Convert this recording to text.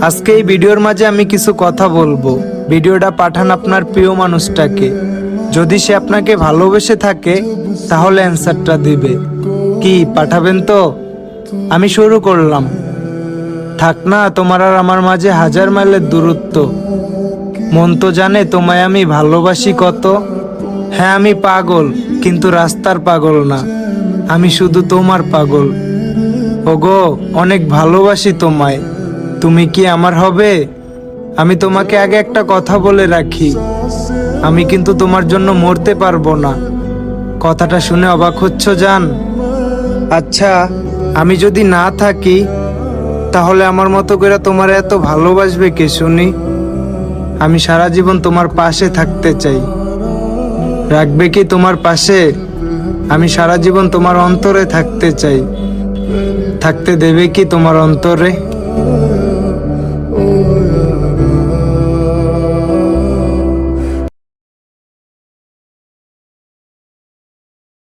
আজকে এই ভিডিওর মাঝে আমি কিছু কথা বলবো। ভিডিওটা পাঠান আপনার প্রিয় মানুষটাকে। যদি সে আপনাকে ভালোবেসে থাকে তাহলে অ্যান্সারটা দিবে। কি পাঠাবেন তো? আমি শুরু করলাম। থাক না তোমার আর আমার মাঝে 1000 মাইলের দূরত্ব। মন তো জানে তোমায় আমি ভালোবাসি কত। হ্যাঁ আমি পাগল, কিন্তু রাস্তার পাগল না, আমি শুধু তোমার পাগল। ওগো অনেক ভালোবাসি তোমায়, তুমি কি আমার হবে? আমি তোমাকে আগে একটা কথা বলে রাখি, আমি কিন্তু তোমার জন্য মরতে পারবো না। কথাটা শুনে অবাক হচ্ছ জান? আচ্ছা আমি যদি না থাকি তাহলে আমার মতো করে তোমার এত ভালোবাসবে কে শুনি? আমি সারা জীবন তোমার পাশে থাকতে চাই। রাখবে কি তোমার পাশে? আমি সারা জীবন তোমার অন্তরে থাকতে চাই। থাকতে দেবে কি তোমার অন্তরে?